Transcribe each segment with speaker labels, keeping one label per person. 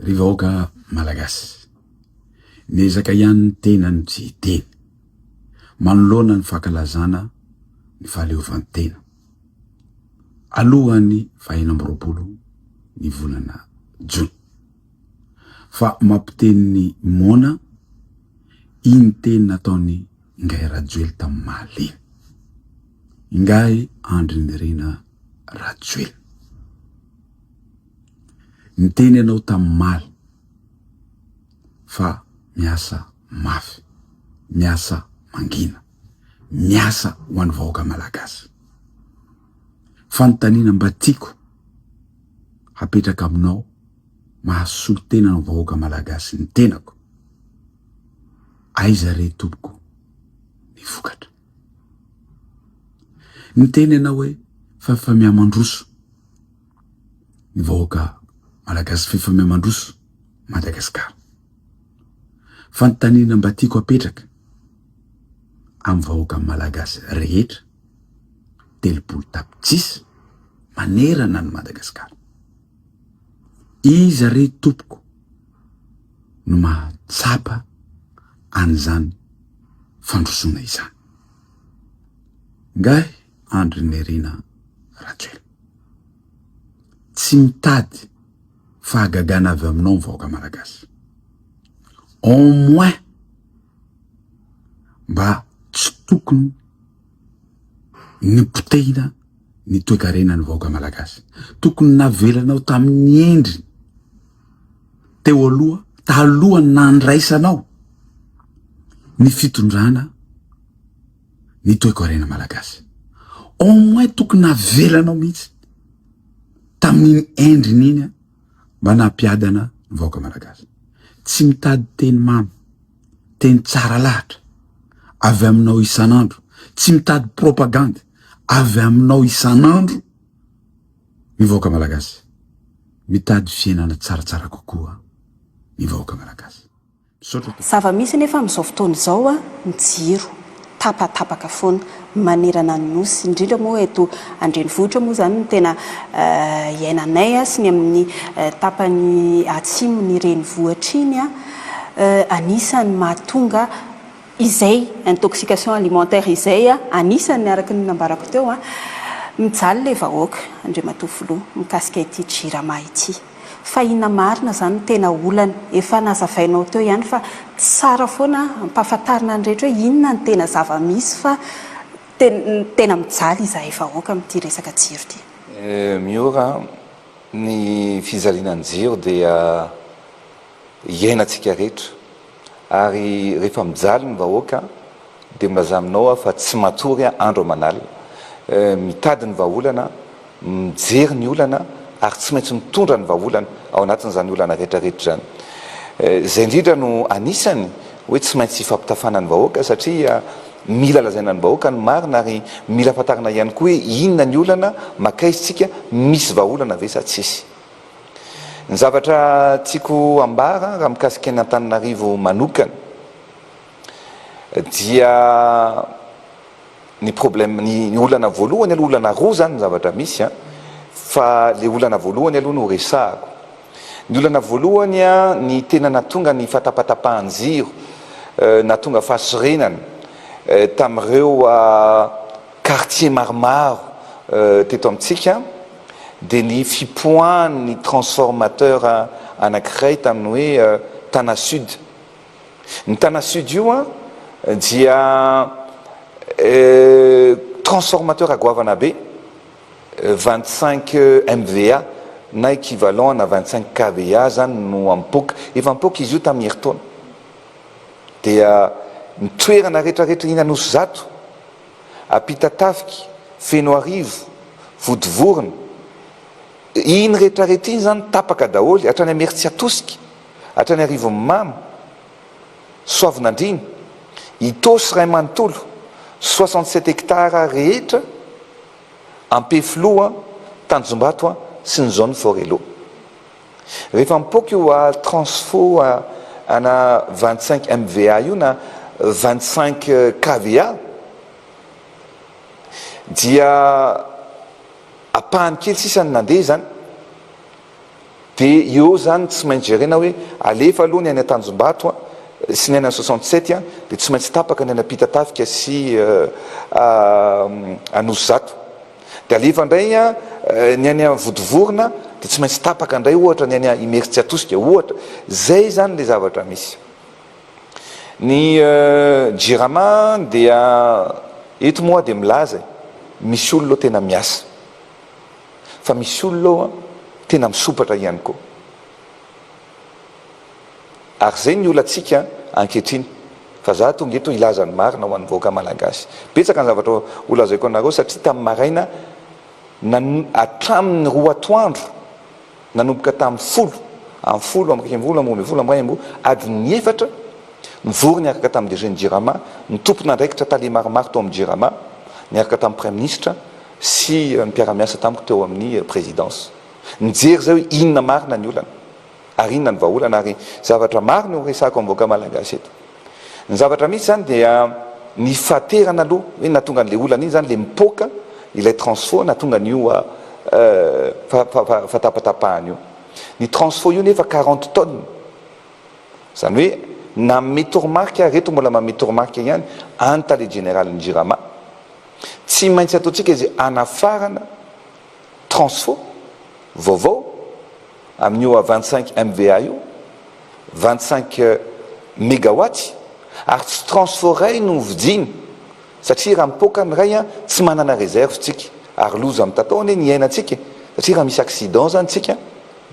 Speaker 1: Rivaoka malagasy niezaka ihany ny tenany tsy teny manoloana ny fankalazana ny fahaleovantena alohan'ny 20 ny volana Jona fa mampiteny ny Mona iny teny nataony Ngai Rajoely tamin'ny Mahaleny. Ngai Andry Nirina Rajoely ny teny ianao tamin'ny maly fa miasa mafy, miasa mangina, miasa ho an'ny vahoaka malagasy. Fanontaniana mba tiako hapetraka aminao mahasolo tena ny vahoaka malagasy ny tenako. Aiza re tompoko ny vokatra. Ny teny ianao hoe fa miamandroso ny vahoaka malagasy fefa miamandroso Madagasikara. Fanontaniana mba tiako apetraka amin'ny vahoaka malagasy rehetra 30 tapitrisa manerana ny Madagasikara. Iza re tompoko no mahatsapa an'izany fandrosoana izany. Ngai Andry Nirina Rajoely tsy mitady fahagagana avy aminao ny vahoaka malagasy. Au moins mba tsy tokony ny potehina ny toe-karena ny vahoaka malagasy. Tokony navelanao tamin'ny endriny teo aloha talohan'ny nandraisanao ny fitondrana ny toe-karena malagasy. Au moins tokony navelanao mihitsy tamin'ny endriny iny mba nampiadana ny vahoaka malagasy. Tsy mitady teny mamy, teny tsara lahatra avy aminao isanandro, tsy mitady propagande avy aminao isanandro ny vahoaka malagasy. Mitady fiainana tsaratsara kokoa ny vahoaka malagasy.
Speaker 2: Zava-misy nefa amin'izao fotoana izao ny jiro tapatapaka foana manerana ny nosy, indrindra moa eto Andrenivohitra moa zany no tena iainanay sy ny amin'ny tapany atsimo ny renivohitra iny anisany mahatonga izay intoxication alimentaire izay anisany araka ny nambarako teo mijaly le vahoaka Andriamatoa Filoha mikasika ity jirama ity. Fa ina marina zany tena olana efa nazavainao teo ihany fa tsara foana ampahafantarina ny rehetra hoe inona ny tena zava-misy fa tena mijaly izahay vahoaka amin'ity resaka jiro ity.
Speaker 3: Miora ny fizaliana jiro dia iainantsika rehetra ary rehefa mijaly ny vahoaka dia milaza aminao fa tsy matory andro aman'alina. Mitady ny vahaolana, mijery ny olana ary tsy maintsy mitondra ny vahaolana ao anatin'izany olana rehetrarehetra zany. Zay indrindra no anisany hoe tsy maintsy fampitafana ny vahoaka satria mila lazaina ny vahoaka ny marina ary mila fantarina ihany koa hoe inona ny olana makaizitsika misy vahaolana ve sa tsisy. Ny zavatra tiako ambara raha mikasika ny Antananarivo manokana dia ny problème ny olana voalohany aloha olana roa zany ny zavatra misy fa le olana voalohany aloha no resahako. Ny olana voalohany ny tena natonga ny fatapatapahan-jiro natonga fahasorenana tamin'ireo quartier maromaro teto amintsika dia ny fipoahan'ny transformateur anankiray tamin'ny hoe Tana Sud. Ny Tana Sud io dia transformateur agoavana be 25 MVA na équivalent na 25 kVA zany no ampoka. Efa ampoka izy io tamin'ny herintaona. Dia ny toerana rehetrarehetra iny Anosy Zato, Ampitatafiky, Fenoarivo, Vodivorona, iny rehetrarehetra iny zany tapaka daholy hatrany Ameritsiatosika, hatrany Arivomamy, Soavinandriny, Itosy Ray Manontolo, 67 hectares rehetra Ampefiloha, Tanjombato sy ny zone Forelo. Rehefa mipoka io transfo ana 25 MVA io na 25 kVA dia apahany kely sisany nandeha zany dia eo zany tsy maintsy jerena hoe alefa aloha ny any Tanjombato sy ny any 67 dia tsy maintsy tapaka ny any Ampitatafika sy Anosizato. Dia alefa indray ny any Vodivorona dia tsy maintsy tapaka indray ohatra ny any Imery Atosika ohatra. Zay zany le zavatra misy. Ny Jirama dia eto moa dia milaza misy olona tena miasa fa misy olona tena misopatra ihany koa. Ary zay ny olantsika ankehitriny fa za tonga eto ilaza ny marina ho an'ny vahoaka malagasy. Betsaka ny zavatra olazaiko anareo satria tamin'ny maraina hatramin'ny 2 atoandro nanomboka tamin'ny 10 amin'ny 10 amin'ny adiny 4 mivory niaraka tamin'ny DG Jirama, ny tompona andraikitra tale maromaro tao amin'ny Jirama, niaraka tamin'ny Premier Ministre sy ny mpiara-miasa tamiko teo amin'ny présidence. Nijery zao inona marina ny olana ary inona ny vahaolana ary zavatra maro no resako amin'ny vahoaka malagasy eto. Ny zavatra misy zany dia ny faterana aloha hoe natonga an'le olana iny zany le mipoka ilay transfo natonga an'io fatapatapahana io. Ny transfo io nefa 40 tonnes. Zany hoe na métormarque reto mbola mamétormarque ihany antale général ny Jirama. Tsy maintsy ataontsika izy anafarana transfo vaovao amin'io 25 MVA io 25 mégawatts ary tsy transfo ray no vidiny satria raha mipoka ny ray tsy manana réserve tsika ary loza amin'ny tataony ny iainantsika satria raha misy accident zany tsika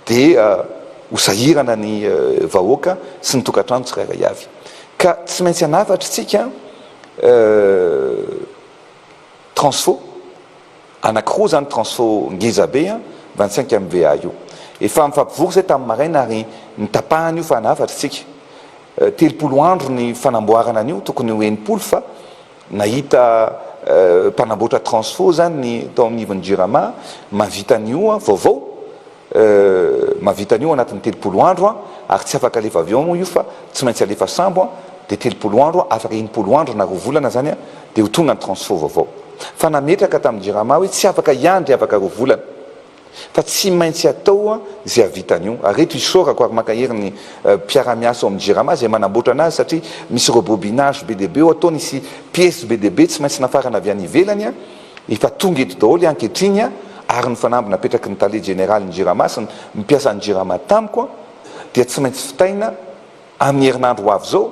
Speaker 3: dia hosahirana ny vahoaka sy ny tokantrano tsirairay avy ka tsy maintsy anafatra tsika transfo anankiroa zany transfo ngeza be 25 MVA io efa mifampivory zay tamin'ny maraina ary nitapahana io fa anafatra tsika 30 andro ny fanamboarana an'io tokony ho 80 fa nahita mpanamboatra transfo zany ny tao amin'ny ivon'ny Jirama mavita an'io vaovao mavita an'io anatin'ny 30 andro ary tsy afaka alefa avion moa io fa tsy maintsy alefa sambo dia 30 andro afaka 80 andro na 2 volana zany dia ho tonga ny transfo vaovao fa nametraka tamin'ny Jirama hoe tsy afaka iandry afaka 2 volana fa tsy maintsy atao zay avita an'io ary reto isorako ary makahery ny mpiara-miasa ao amin'ny Jirama zay manamboatra anazy satria misy rebobinage be dia be ataony isy pièce be dia be tsy maintsy nafarana avy any ivelany efa tonga eto daholo ankehitriny ary ny fanamby napetraky ny tale général ny Jirama sy mipiasa ny Jirama tamiko dia tsy maintsy fitaina amin'ny herinandro avy zao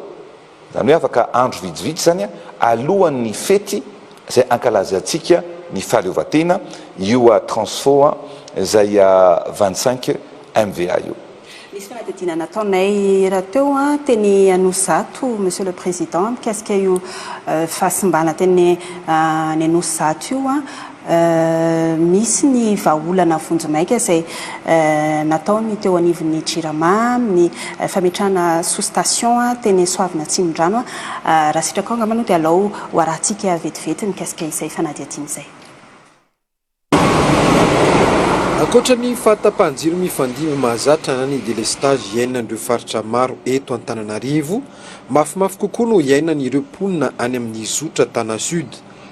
Speaker 3: zany hoe afaka andro vitsivitsy zany alohan'ny fety zay ankalazantsika ny fahaleovatena io transfo zay 25 MVA io.
Speaker 2: Misy fanadidina nataonay raha teo teny Anosizato monsieur le président mikasika io fahasimbana teny ny Anosizato io misy ny vahaolana vonjomaika zay nataony teo anivon'ny Jirama ny fametrahana sous-station teny Soavina Tsimondrano raha sitraka angamba no dia alao ho arahantsika vetivety mikasika izay fanadihadiana izay.
Speaker 4: Ankoatra ny fahatapahan-jiro mifandimby mahazatra na ny délestage iainan'ireo faritra maro eto Antananarivo, mafimafy kokoa no iainan'ireo mponina any amin'ny zotra Tana Sud,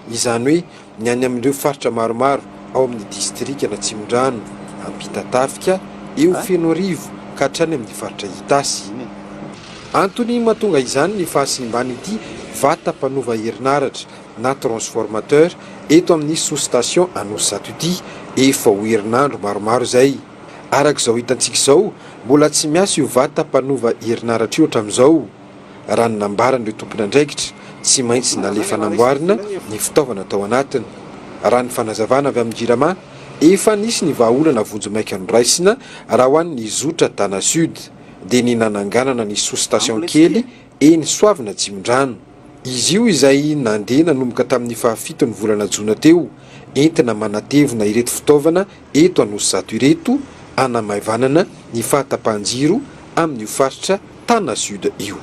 Speaker 4: izany hoe ny any amin'ireo faritra maromaro ao amin'ny distrika na Tsimondrano, Ampitatafika, eo Fenoarivo ka hatrany amin'ny faritra Itasy. Antony mahatonga izany ny fahasimbany ity vata-panova herinaratra na transformateur eto amin'ny sous-station Anosizato ity efa ho herinandro maromaro zay. Arak'izao hitantsika izao mbola tsy miasa io vata-panova herinaratra io hatramin'izao. Raha ny nambaran'ireo tompon'andraikitra tsy maintsy nalefa namboarina ny fitaovana tao anatiny. Raha ny fanazavana avy amin'ny Jirama efa nisy ny vahaolana vonjomaika noraisina raha ho an'ny zotra Tana Sud dia ny nananganana ny sous-station kely eny Soavina Tsimondrano. Izy io izay nandeha nanomboka tamin'ny fahafitony volana Jona teo entina manatevina ireto fitaovana eto Anosizato ireto anamaivanana ny fahatapahan-jiro amin'ny faritra Tana Sud io.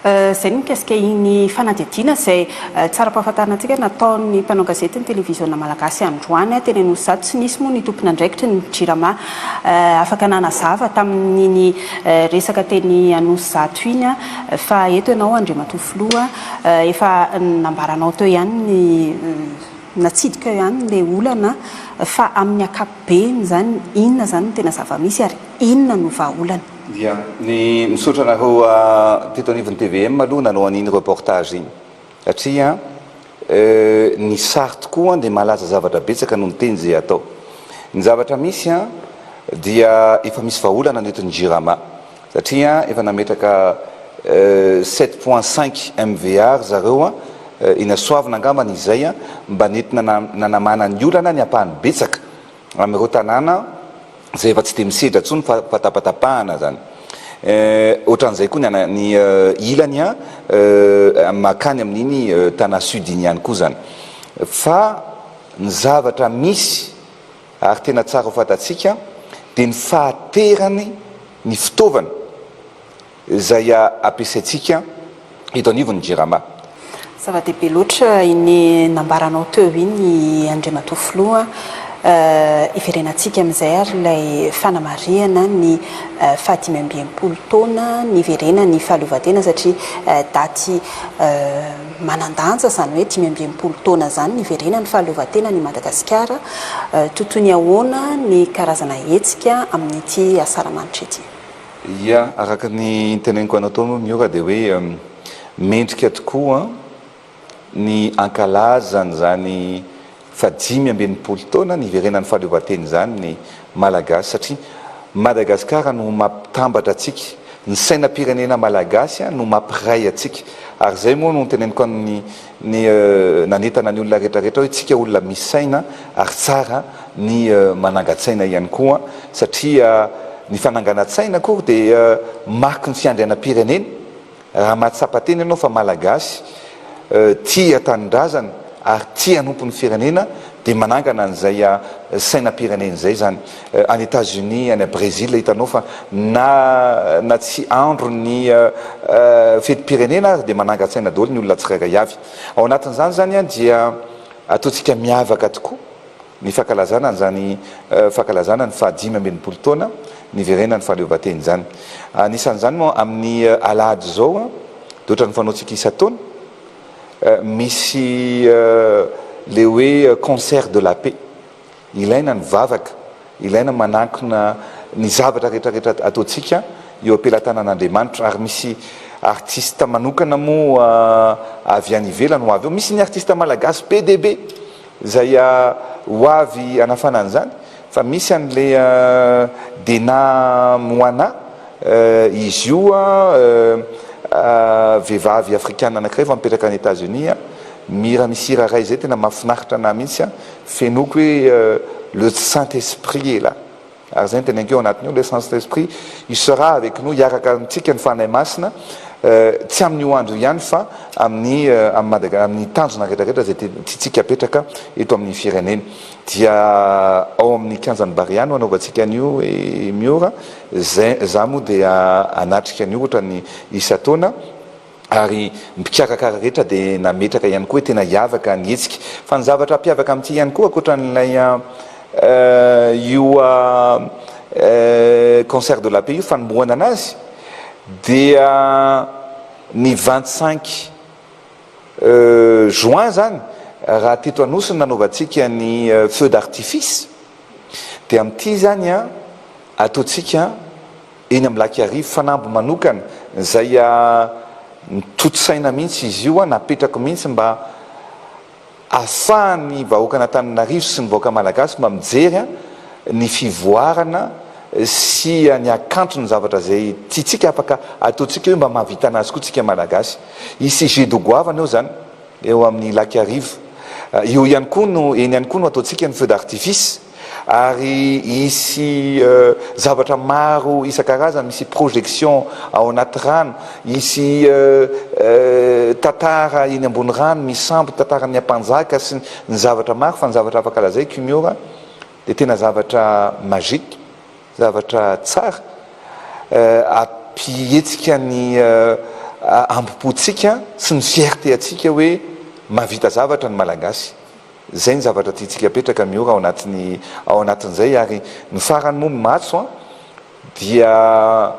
Speaker 2: Zay ny mikasika ny fanadihadiana zay tsara pahafantarantsika nataon'ny mpanao gazety ny televiziona malagasy androany teny Anosizato tsy nisy moa ny tompon'andraikitra ny Jirama afaka nanazava tamin'ny resaka teny Anosizato iny fa eto ianao Andriamatoa Filoha efa nambaranao teo ihany ny natsidika eo ihany le olana fa amin'ny akapobeny zany inona zany tena zava-misy ary inona no vahaolana.
Speaker 3: Dia ny misotra nareo teto anivon'ny TVM aloha nanao an'iny reportage iny satria ny sary tokoa dia malaza zavatra betsaka noho ny teny zay atao. Ny zavatra misy dia efa misy vahaolana netiny Jirama satria efa nametraka 7.5 MVR zareo inasoavina angambany izay mba nentina nanamana ny olana ny ampahany betsaka amin'ireo tanàna zay efa tsy dia misedra ntsony fa tapatapahana zany. Ohatran'izay koa ny ilany makany amin'iny tana sud iny ihany koa zany. Fa ny zavatra misy ary tena tsara ho fatatsika dia ny fahaterany ny fitaovana izay ampiasaitsika eto anivon'ny Jirama.
Speaker 2: Zava-dehibe loatra iny nambaranao teo iny Andriamatoa Filoha iverenantsika amin'izay ary ilay fanamariana ny 520 taona niverena ny fahaleovantena satria daty manandanja zany hoe 520 taona zany niverena ny fahaleovantena ny Madagasikara. Totoy ny ahoana ny karazana hetsika amin'ity asaramanitra ity?
Speaker 3: Ia, araka ny teneniko anao tao miora dia hoe mendrika tokoa ny ankalazany zany fa 520 taona niverenan'ny fahaleovantena zany ny malagasy satria Madagasikara no mampitambatra atsika, ny sainam-pirenena malagasy no mampiray atsika. Ary zay moa no teneniko ny nanetana ny olona rehetrarehetra hoe tsika olona misy saina ary tsara ny manangan-tsaina ihany koa satria ny fananganan-tsaina koa dia marky ny fiandrianam-pirenena. Raha mahatsapa-teny ianao fa malagasy tia tanindrazana ary tia nompon'ny firenena dia manangana an'izay sainam-pirenena zay zany. Any États-Unis, any Brésil hitanao fa na tsy andro ny fetim-pirenena dia manangan-tsaina daholo ny olona tsirairay avy. Ao anatin'izany zany dia ataontsika miavaka tokoa ny fankalazana zany fankalazana ny fa 520 taona niverena ny fahaleovantena zany. Anisan'izany moa amin'ny alahady zao dia ohatran'ny fanaontsika isa-taona misy le hoe concert de la paix. Ilaina ny vavaka, ilaina manankina ny zavatra rehetrarehetra ataontsika eo ampelantanan'Andriamanitra. Ary misy artiste manokana moa avy any ivelany ho avy eo. Misy ny artiste malagasy be dia be izay ho avy anafanana zany. Fa misy an'le Dena Moana izy io vehivavy afrikana anankiray fa mipetraka any États-Unis mira misira ray zay tena mahafinaritra na mihitsy fenoko hoe le Saint-Esprit est là. Ary zay tenenko anatiny le Saint-Esprit il sera avec nous, hiaraka amintsika ny fanahy masina tsy amin'ny andro ihany fa amin'ny tanjona rehetrarehetra zay tiantsika apetraka eto amin'ny firenena. Dia ao amin'ny kianjan'ny Bariano anaovantsika an'io miora za moa dia anatrika an'io ohatra ny isa-taona ary mpikarakara rehetra dia nametraka ihany koa tena hiavaka ny hetsika. Fa ny zavatra mpiavaka amin'ity ihany koa ankoatran'ilay io concert de la paix io fanombohana anazy dia ny 25 juin zany raha teto anosiny nanaovantsika ny feu d'artifice dia amin'ity zany ataontsika eny amin'ny laky arivo fanambo manokana zay mitotsaina mihitsy izy io napetrako mihitsy mba ahafahan'ny vahoaka an'Antananarivo sy ny vahoaka malagasy mba mijery ny fivoarana sy ny akanto ny zavatra zay tiatsika afaka ataontsika hoe mba mahavita anazy koa tsika malagasy. Isy jeu de goavana eo zany eo amin'ny laky arivo. Eo ihany koa no eny ihany koa no ataontsika ny feu d'artifice ary isy zavatra maro isan-karazany, misy projection ao anaty rano, isy tantara eny ambony rano misambo tantaran'ny ampanjaka sy ny zavatra maro. Fa ny zavatra afaka lazaiko miora dia tena zavatra magique, zavatra tsara ampihetsika ny ambopotsika sy ny fierté atsika hoe mahavita zavatra ny malagasy. Zay ny zavatra tiatsika apetraka miora ao anatin'izay. Ary ny farany moa matso dia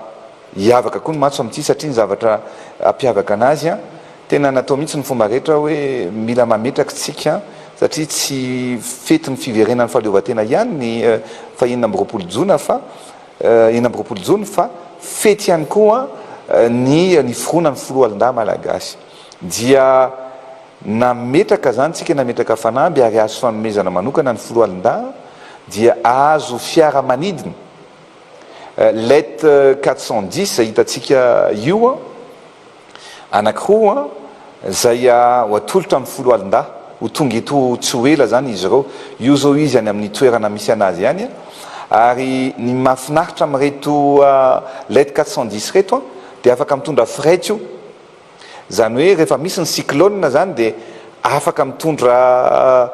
Speaker 3: hiavaka koa ny matso amin'ity satria ny zavatra ampiavaka anazy tena natao mihitsy ny fomba rehetra hoe mila mametraka tsika satria tsy fetin'ny fiverenan'ny fahaleovan-tena ihany ny fahenina amby roapolo jona fa enina amby roapolo jona fa fety ihany koa ny foronan'ny foloalindahy malagasy dia nametraka zany tsika nametraka fanamby ary azo fanomezana manokana ny foloalindahy dia azo fiaramanidina let 410 hitatsika io anankiroa zay ho atolotra amin'ny foloalindahy ho tonga eto tsy ho ela zany izy ireo io zao izy any amin'ny toerana misy anazy ihany ary ny mahafinaritra amin'reto let 410 reto dia afaka mitondra fret io zany hoe rehefa misy ny cyclone zany dia afaka mitondra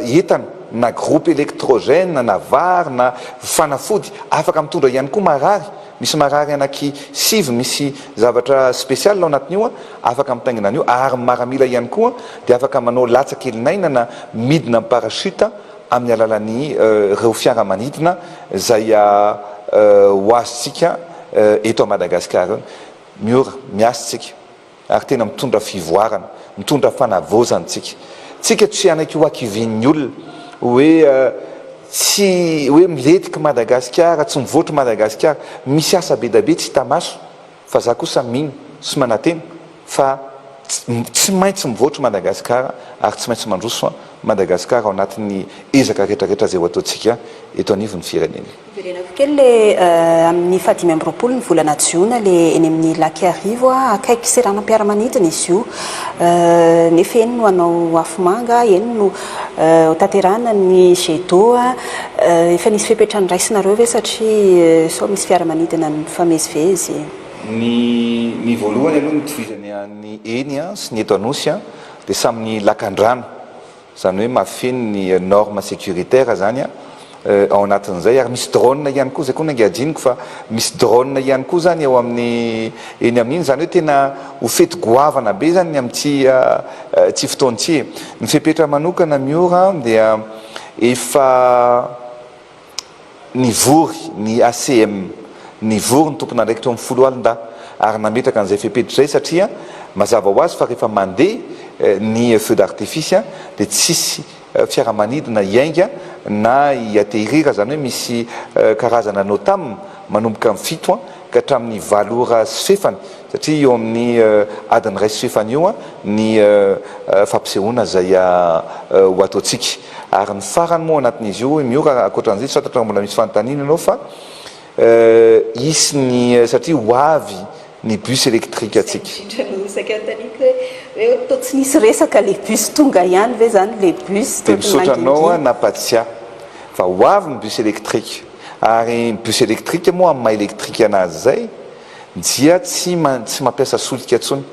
Speaker 3: entana na groupe électrogène na vary na fanafody afaka mitondra ihany koa marary misy marary anaky sivy misy zavatra spécial ao anatin'io afaka mitaingina an'io ary maramila ihany koa dia afaka manao latsakelinaina na midina amin'ny parachute amin'ny alalan'ny reo fiaramanidina zay ho azontsika eto a Madagasikara miora miasintsika ary tena mitondra fivoarana mitondra fanavozana tsika tsy anaiky ho akivin'ny olona hoe tsy hoe miletika Madagasikara tsy mivoatra Madagasikara misy asa be da be tsy tamaso fa za kosa mino sy manatena fa tsy maintsy mivoatra Madagasikara ary tsy maintsy mandroso Madagasikara ao anatin'ny ezaka rehetrarehetra zay ho ataontsika eto anivon'ny firenena.
Speaker 2: Verenako kely le amin'ny fahadimy amby roapolo ny volana jiona le eny amin'ny laky arivo akaiky seranam-piaramanidina izy io nefa eny no anao afomanga eny no tanterana ny jedo efa nisy fepetrany raisinareo ve satria sao misy fiaramanidina mifamezivezy
Speaker 3: ny voalohany aloha nitovizany ny eny sy ny eto anosy dia samyny lakandrano zany hoe mafeny ny norme sécuritaire zany ao anatin'izay ary misy drone ihany koa zay koa nange adiniko fa misy drone ihany koa zany ao amin'ny eny amin'iny zany hoe tena ho fety goavana be zany ny amin'ty fotoanty ny fepetra manokana miora dia efa nivory ny ACM nivory ny tompona andraikitra amin'ny folo alin-dahy ary nametraka an'izay fepetra zay satria mazava ho azy fa rehefa mandeha ny feu d'artifice dia tsisy fiaramanidina iainga na iatehirira zany hoe misy karazana notam manomboka amin'ny fito ka hatramin'ny valora sy fefany satria eo amin'ny adiny ray sy fefany io ny fampisehoana zay ho ataontsika ary ny farany moa anatin'izy io miora akoatran'izay tsy fantatra mbola misy fanontaniana ianao fa isy ny satria ho avy ny bus électrique atsika
Speaker 2: tsy nisy resaka le bus tonga ihany ve zany le bus
Speaker 3: dia misotranao napatsia fa ho avy ny bus électrique ary bus électrique moa amin'ny maha électrique anazy zay dia tsy mampiasa solika ntsony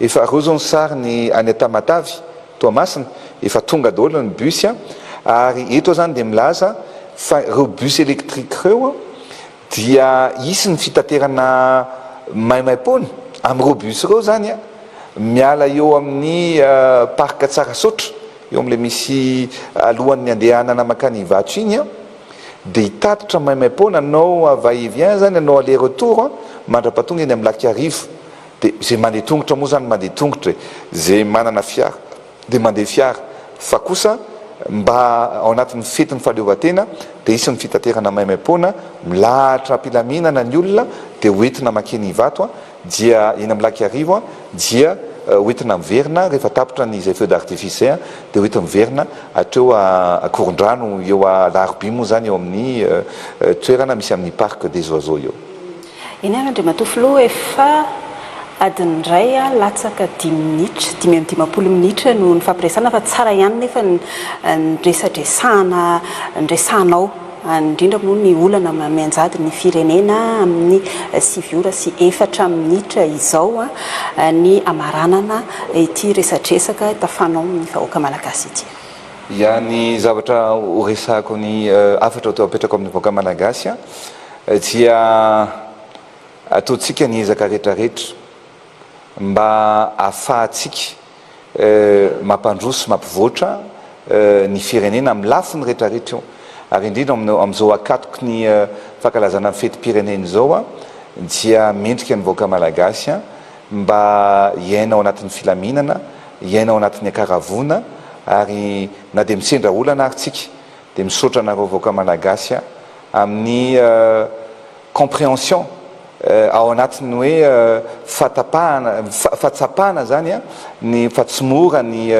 Speaker 3: efa reo zao ny sary ny any Tamatavy Toamasina efa tonga daholo ny bus ary eto zany dia milaza fa reo bus électrique reo dia isy ny fitaterana maimaipony amin'ireo bus reo zany miala eo amin'ny parc Tsarasotra eo amin'ilay misy alohan'ny andehanana makany Ivatry iny dia hitatitra maimaipona anao va-et-vient zany anao aller retour mandrapatonga eny amin'ny laky arivo dia zay mandeha tongotra moa zany mandeha tongotra zay manana fiara dia mandeha fiara fa kosa mba ao anatin'ny fetin'ny fahaleovan-tena dia isy ny fitaterana maimaipona milahatra ampilaminana ny olona dia hoentina makeny Ivato dia eny amin'ny laky arivo dia hoentina miverina rehefa tapitra nyzay feu d'artifice dia hoentina miverina hatreo akoron-drano eo Larby moa zany eo amin'ny toerana misy amin'ny parc des oiseaux eo.
Speaker 2: Eny andry matofilo efa adiny ray latsaka 10 minitra 5 minitra no ny fampiresana fa tsara ihany nefa ndresadresana ndresanao indrindra moa ny olana mianjady ny firenena amin'ny 7 ora sy 4 minitra izao ny amaranana ity resadresaka tafanao ny vahoaka malagasy ity.
Speaker 3: Ya ny zavatra ho resako ny afatra atao apetrako amin'ny vahoaka malagasy dia ataontsika ny ezaka rehetrarehetra mba ahafahantsika mampandroso mampivoatra ny firenena amin'ny lafiny rehetrarehetra io ary indrindra amin'izao akatoky ny fankalazana amin'ny fety-pirenena izao dia mendrika ny vahoaka malagasy mba iaina ao anatin'ny filaminana iaina ao anatin'ny akaravona ary na dia misendra olana arytsika dia misaotra nareo vaoaka malagasy amin'ny compréhension ao anatiny hoe fahatsapahana zany ny fahatsimora ny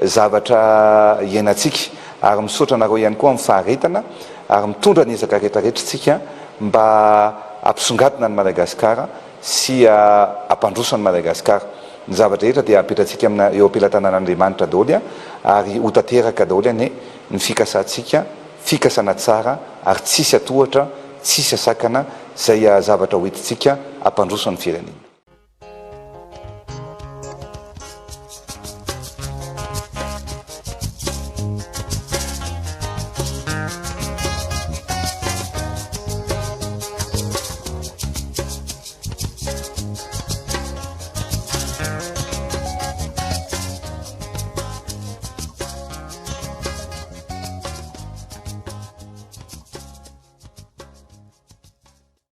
Speaker 3: zavatra iainantsika ary misaotra nareo ihany koa amin'ny faharetana ary mitondra ny ezaka rehetrarehetra tsika mba ampisongadina ny Madagasikara sy ampandroso ny Madagasikara. Ny zavatra rehetra dia apetratsika amina eo ampelantanan'Andriamanitra daholy ary ho tanteraka daholy ny fikasantsika, fikasana tsara ary tsisy atohatra, tsisy asakana izay zavatra ho hitintsika ampandroso ny firenena.